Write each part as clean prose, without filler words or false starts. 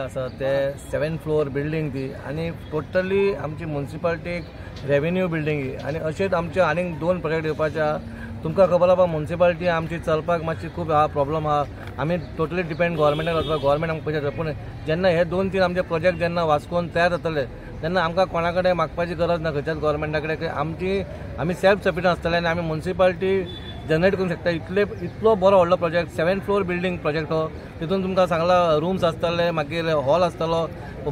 आसा ते 7th floor building ती आनी टोटली आमची म्युनिसिपालिटीक रेवेन्यू बिल्डींग आनी अशेंच आमचे आनीक 2 प्रोजेक्ट येवपाचे तुमकां खबर आसा म्युनिसिपालिटी आमची चलपाक मातशी खूब प्रॉब्लम आहा आमी टोटली डिपेंड गव्हर्मेंटार वचपाक गव्हर्मेंट आमकां पयशे दिता पूण जेन्ना हे 2-3 आमचे प्रोजेक्ट जेन्ना वास्कोन तयार जातले तेन्ना आमकां कोणा कडेन मागपाची गरज ना खंयच्याच गव्हर्मेंटा कडेन की आमी सेल्फ सफिशियंट आसतले आनी आमी म्युनिसिपालिटी जनरेट करूंक शकता इतलो बरो व्हडलो project 7th floor building project हो तितून तुमकां सांगला रूम्स आसतले मागीर हॉल आसतलो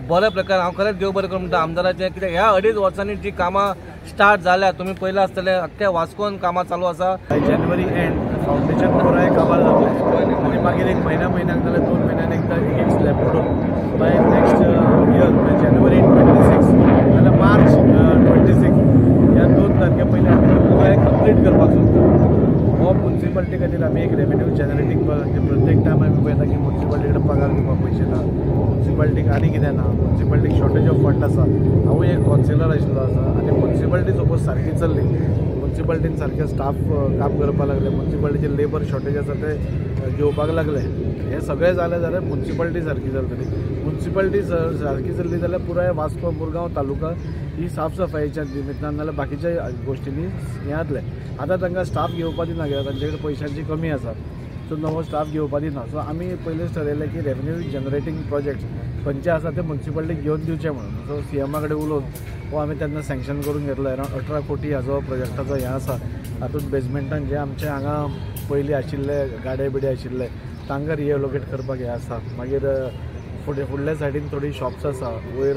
बरे प्रकार हांव खरेंच देव बरें करूं म्हणटा आमदाराचें कित्याक ह्या 2.5 वर्सांनी जी कामां स्टार्ट जाल्या तुमी पयला आसतले अख्ख्या वास्कोन कामां चालू आसा जानेवारी एंड फाउंडेशन पुराय कामार लागले आनी मागीर एक म्हयन्याक नाजाल्यार 2 म्हयन्यान एकदा एक स्लॅब पडून बाय नेक्स्ट इयर जानेवारी 26 नाजाल्यार मार्च 26 ह्या 2 तारखे पयलीं आमी पुराय कंप्लीट करपाक सोदता हो म्युनिसिपालिटी खातीर आमी एक रेवेन्यू जनरेटींग प्रत्येक टायम आमी पळयता की म्युनिसिपालिटी कडेन पगार दिवपाक पयशे ना म्युनिसिपालिटीक आनी कितें ना म्युनिसिपालिटीक शॉर्टेज ऑफ फंड आसा हांवूय एक कावन्सिलर आशिल्लो आसा आनी म्युनिसिपालिटी सपोज सारकी चल्ली म्युनिसिपालिटीन सारके स्टाफ काम करपाक लागले म्युनिसिपालिटीचे लेबर शॉर्टेज आसा ते घेवपाक लागले हे सगळें जालें जाल्यार म्युनिसिपालिटी सारकी चलतली म्युनिसिपालिटी सारकी चल्ली जाल्यार पुराय वास्को मुरगांव तालुका ही साफ सफाईच्या निमित्तान नाल्यार बाकीच्या गोश्टींनी हें जातलें आतां तांकां स्टाफ घेवपा दिना कित्याक तांचे कडेन पयशांची कमी आसा सो नवो स्टाफ घेवपा दिना सो आमी पयलेंच थारायलें की रेवेन्यू जनरेटींग प्रोजेक्ट खंयचे आसा ते म्युनिसिपालिटीक घेवन दिवचे म्हणून सो सीएमा कडेन उलोवन हो आमी तेन्ना सँक्शन करून घेतलो अरावंड 18 कोटी हाजो प्रोजेक्टाचो हें आसा तातूंत बेजमेंटान जे आमचे हांगा पयलीं आशिल्ले गाडे बिडे आशिल्ले तांकां रिएलोकेट करपाक हें आसा मागीर फुडल्या सायडीन थोडी शॉप्स आसा वयर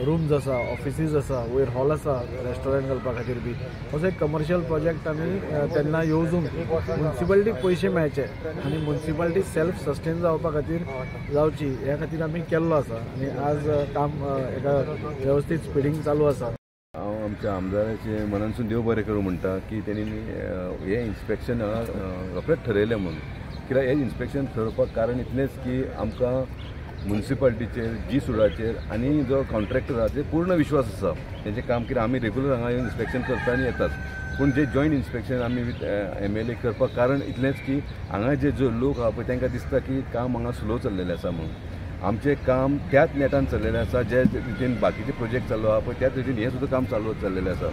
रूम्स आसा ऑफिसीस आसा वयर हॉल आसा रेस्टॉरंट घालपा खातीर बी असो एक कमर्शियल प्रोजेक्ट आमी तेन्ना येवजून म्युनिसिपालिटीक पयशे मेळचे आनी म्युनिसिपालिटी सेल्फ सस्टेन जावपा खातीर जावची ह्या खातीर आमी केल्लो आसा आनी आज काम एका वेवस्थीत स्पिडींग चालू आसा हांव आमच्या आमदाराचे मनानसून देव बरें करूं म्हणटा की तेणी हें इन्स्पेक्शन रोखडेंच ठरयलें म्हणून कित्याक हें इन्स्पेक्शन ठरवपाक कारण इतलेंच की आमकां म्युनिसिपालिटीचेर जी सुडाचेर आनी जो कॉन्ट्रॅक्टर आसा ते पूर्ण विश्वास आसा तेंचें काम कितें आमी रेगुलर हांगा येवन इन्स्पेक्शन करता आनी येतात पूण जे जॉयंट इन्स्पेक्शन आमी विथ MLA करपाक कारण इतलेंच की हांगा जे लोक आहा पळय तांकां दिसता की काम हांगा स्लो चल्लेलें आसा म्हणून आमचें काम त्याच नेटान चल्लेलें आसा जे रितीन बाकीचे प्रोजेक्ट चालू आहा पळय त्याच रितीन हें सुद्दां काम चालू चल्लेलें आसा